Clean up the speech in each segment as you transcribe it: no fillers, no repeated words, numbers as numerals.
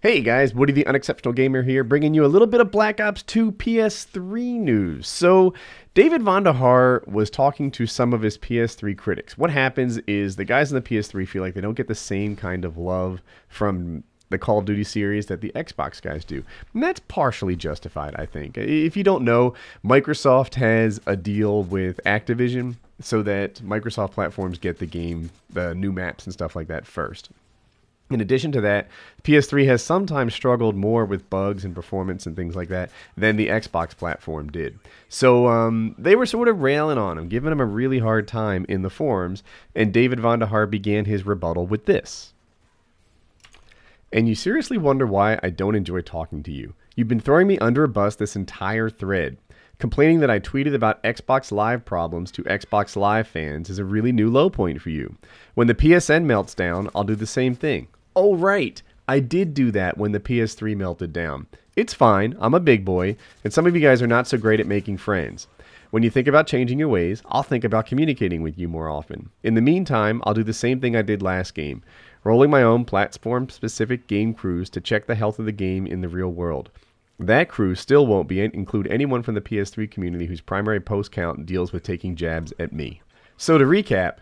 Hey guys, Woody the Unexceptional Gamer here, bringing you a little bit of Black Ops 2 PS3 news. So, David Vonderhaar was talking to some of his PS3 critics. What happens is the guys in the PS3 feel like they don't get the same kind of love from the Call of Duty series that the Xbox guys do. And that's partially justified, I think. If you don't know, Microsoft has a deal with Activision so that Microsoft platforms get the game, the new maps and stuff like that first. In addition to that, PS3 has sometimes struggled more with bugs and performance and things like that than the Xbox platform did. So they were sort of railing on him, giving him a really hard time in the forums, and David Vonderhaar began his rebuttal with this. And you seriously wonder why I don't enjoy talking to you. You've been throwing me under a bus this entire thread. Complaining that I tweeted about Xbox Live problems to Xbox Live fans is a really new low point for you. When the PSN melts down, I'll do the same thing. Oh, right. I did do that when the PS3 melted down. It's fine. I'm a big boy, and some of you guys are not so great at making friends. When you think about changing your ways, I'll think about communicating with you more often. In the meantime, I'll do the same thing I did last game, rolling my own platform-specific game crews to check the health of the game in the real world. That crew still won't include anyone from the PS3 community whose primary post count deals with taking jabs at me. So to recap,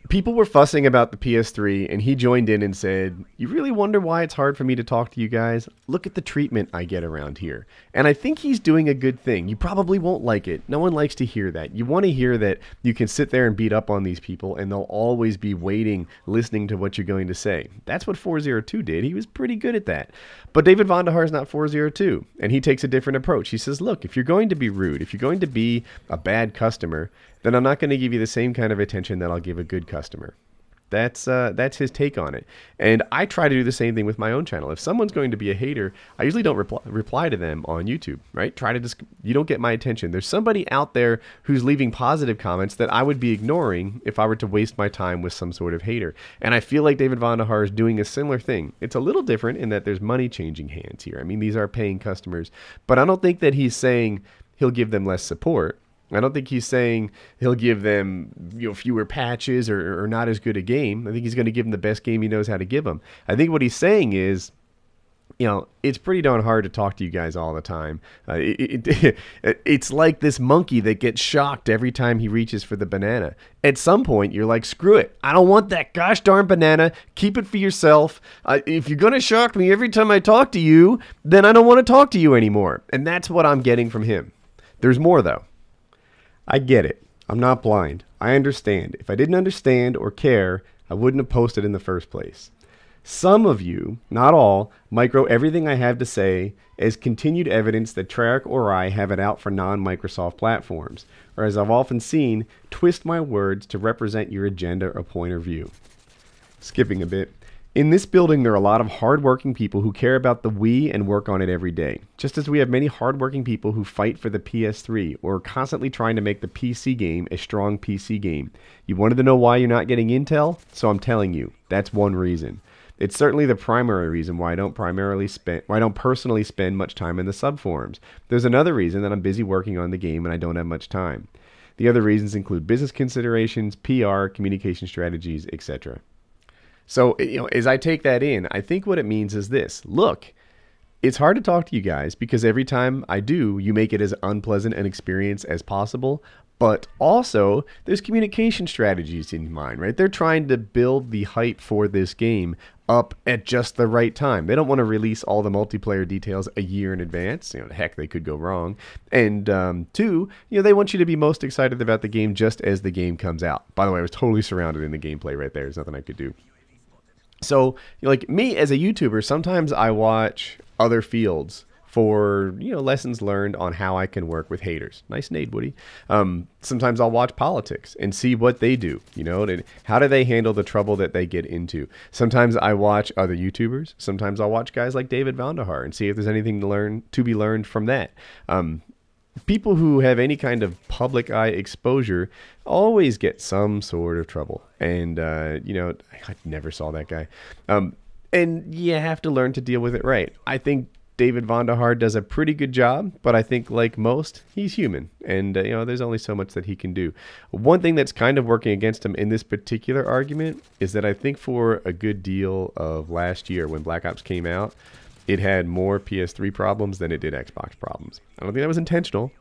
people were fussing about the PS3, and he joined in and said, you really wonder why it's hard for me to talk to you guys? Look at the treatment I get around here. And I think he's doing a good thing. You probably won't like it. No one likes to hear that. You want to hear that you can sit there and beat up on these people, and they'll always be waiting, listening to what you're going to say. That's what 402 did. He was pretty good at that. But David Vonderhaar is not 402, and he takes a different approach. He says, look, if you're going to be rude, if you're going to be a bad customer, then I'm not going to give you the same kind of attention that I'll give a good customer. That's his take on it. And I try to do the same thing with my own channel. If someone's going to be a hater, I usually don't reply to them on YouTube, right? You don't get my attention. There's somebody out there who's leaving positive comments that I would be ignoring if I were to waste my time with some sort of hater. And I feel like David Vonderhaar is doing a similar thing. It's a little different in that there's money changing hands here. I mean, these are paying customers, but I don't think that he's saying he'll give them less support. I don't think he's saying he'll give them, fewer patches or not as good a game. I think he's going to give them the best game he knows how to give them. I think what he's saying is, it's pretty darn hard to talk to you guys all the time. It's like this monkey that gets shocked every time he reaches for the banana. At some point, you're like, screw it. I don't want that gosh darn banana. Keep it for yourself. If you're going to shock me every time I talk to you, then I don't want to talk to you anymore. And that's what I'm getting from him. There's more, though. I get it. I'm not blind. I understand. If I didn't understand or care, I wouldn't have posted in the first place. Some of you, not all, micro everything I have to say as continued evidence that Treyarch or I have it out for non-Microsoft platforms, or as I've often seen, twist my words to represent your agenda or point of view. Skipping a bit. In this building, there are a lot of hardworking people who care about the Wii and work on it every day. Just as we have many hardworking people who fight for the PS3 or are constantly trying to make the PC game a strong PC game. You wanted to know why you're not getting Intel? So I'm telling you, that's one reason. It's certainly the primary reason why I don't personally spend much time in the subforums. There's another reason that I'm busy working on the game and I don't have much time. The other reasons include business considerations, PR, communication strategies, etc. So, as I take that in, I think what it means is this. Look, it's hard to talk to you guys because every time I do, you make it as unpleasant an experience as possible. But also, there's communication strategies in mind, right? They're trying to build the hype for this game up at just the right time. They don't want to release all the multiplayer details a year in advance. Heck, they could go wrong. And two, they want you to be most excited about the game just as the game comes out. By the way, I was totally surrounded in the gameplay right there. There's nothing I could do. So, like me as a YouTuber, sometimes I watch other fields for, lessons learned on how I can work with haters. Nice nade, Woody. Sometimes I'll watch politics and see what they do, how do they handle the trouble that they get into. Sometimes I watch other YouTubers. Sometimes I'll watch guys like David Vonderhaar and see if there's anything to be learned from that. People who have any kind of public eye exposure always get some sort of trouble. And, I never saw that guy. And you have to learn to deal with it right. I think David Vonderhaar does a pretty good job, but I think like most, he's human, and there's only so much that he can do. One thing that's kind of working against him in this particular argument is that I think for a good deal of last year when Black Ops came out, it had more PS3 problems than it did Xbox problems. I don't think that was intentional.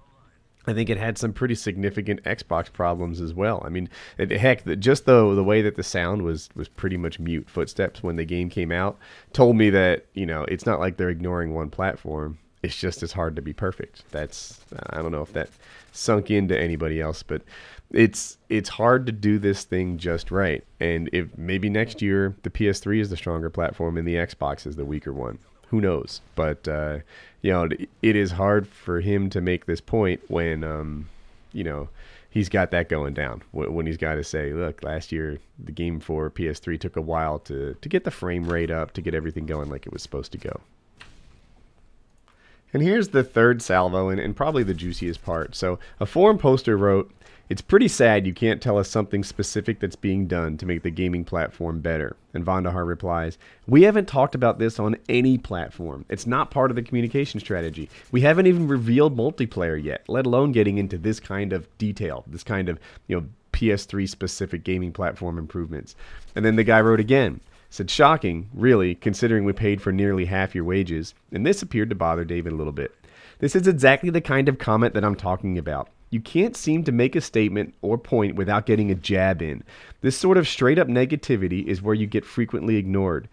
I think it had some pretty significant Xbox problems as well. I mean, heck, just the way that the sound was pretty much mute. Footsteps when the game came out told me that, it's not like they're ignoring one platform. It's just as hard to be perfect. I don't know if that sunk into anybody else, but it's hard to do this thing just right. And if maybe next year the PS3 is the stronger platform and the Xbox is the weaker one. Who knows? But, it is hard for him to make this point when, he's got that going down. When he's got to say, look, last year the game for PS3 took a while to get the frame rate up, to get everything going like it was supposed to go. And here's the third salvo, and probably the juiciest part. So a forum poster wrote, "It's pretty sad you can't tell us something specific that's being done to make the gaming platform better." And Vonderhaar replies, "We haven't talked about this on any platform. It's not part of the communication strategy. We haven't even revealed multiplayer yet, let alone getting into this kind of detail, this kind of, PS3 specific gaming platform improvements." And then the guy wrote again, said, "Shocking, really, considering we paid for nearly half your wages." And this appeared to bother David a little bit. This is exactly the kind of comment that I'm talking about. You can't seem to make a statement or point without getting a jab in. This sort of straight up negativity is where you get frequently ignored.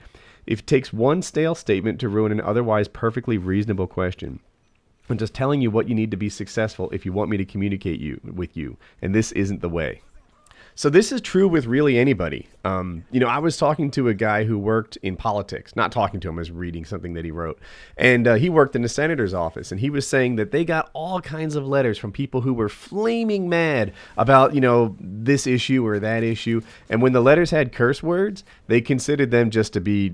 It takes one stale statement to ruin an otherwise perfectly reasonable question. I'm just telling you what you need to be successful if you want me to communicate with you, and this isn't the way. So this is true with really anybody. I was talking to a guy who worked in politics. Not talking to him, I was reading something that he wrote. And he worked in the senator's office. And he was saying that they got all kinds of letters from people who were flaming mad about, this issue or that issue. And when the letters had curse words, they considered them just to be,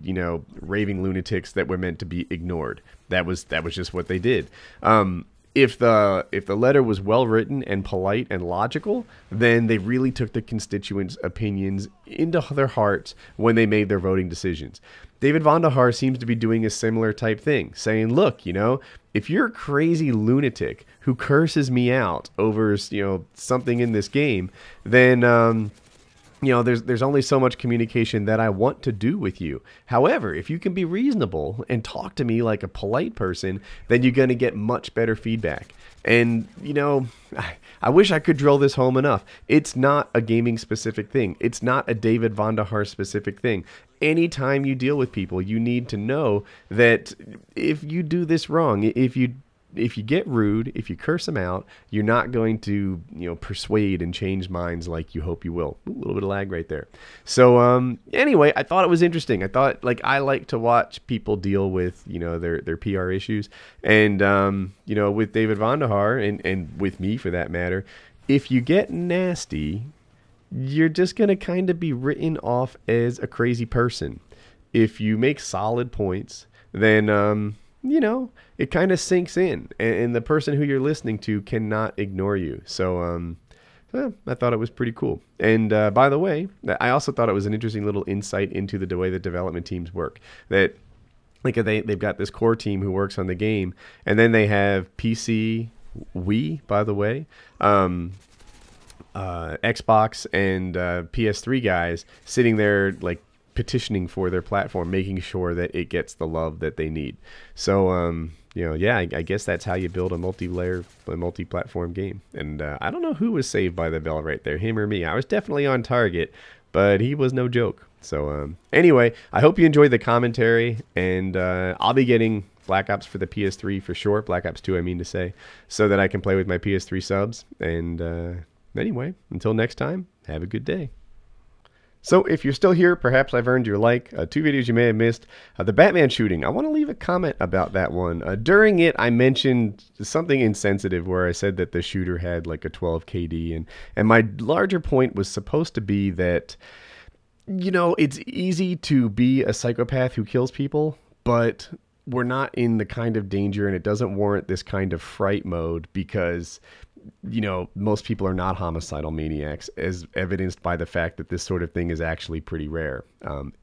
raving lunatics that were meant to be ignored. That was just what they did. If the letter was well written and polite and logical, then they really took the constituents' opinions into their hearts when they made their voting decisions. David Vonderhaar seems to be doing a similar type thing, saying, look, if you're a crazy lunatic who curses me out over, something in this game, then there's only so much communication that I want to do with you. However, if you can be reasonable and talk to me like a polite person, then you're going to get much better feedback. And, I wish I could drill this home enough. It's not a gaming specific thing. It's not a David Vonderhaar specific thing. Anytime you deal with people, you need to know that if you do this wrong, if you get rude, if you curse them out, you're not going to, persuade and change minds like you hope you will. Ooh, a little bit of lag right there. So, anyway, I thought it was interesting. I thought, I like to watch people deal with, their PR issues. And, with David Vonderhaar and with me for that matter, if you get nasty, you're just going to kind of be written off as a crazy person. If you make solid points, then, it kind of sinks in, and the person who you're listening to cannot ignore you. So, I thought it was pretty cool. And by the way, I also thought it was an interesting little insight into the way that development teams work. That they've got this core team who works on the game, and then they have PC, Wii, by the way, Xbox, and PS3 guys sitting there petitioning for their platform, making sure that it gets the love that they need. So, I guess that's how you build a multi-platform game. And I don't know who was saved by the bell right there, him or me. I was definitely on target, but he was no joke. So, anyway, I hope you enjoyed the commentary, and I'll be getting Black Ops for the PS3 for sure. Black Ops 2, I mean to say, so that I can play with my PS3 subs. And anyway, until next time, have a good day. So if you're still here, perhaps I've earned your like. 2 videos you may have missed. The Batman shooting. I want to leave a comment about that one. During it, I mentioned something insensitive where I said that the shooter had a 12 KD. And my larger point was supposed to be that, it's easy to be a psychopath who kills people, but we're not in the kind of danger, and it doesn't warrant this kind of fright mode because, you know, most people are not homicidal maniacs, as evidenced by the fact that this sort of thing is actually pretty rare.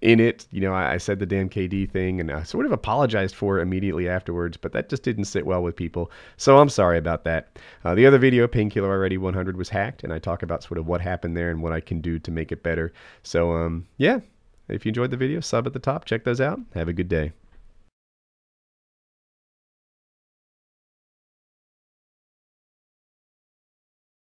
In it, you know, I said the damn KD thing and I sort of apologized for it immediately afterwards, but that just didn't sit well with people. So I'm sorry about that. The other video, Painkiller Already 100, was hacked, and I talk about sort of what happened there and what I can do to make it better. So, yeah, if you enjoyed the video, sub at the top, check those out. Have a good day.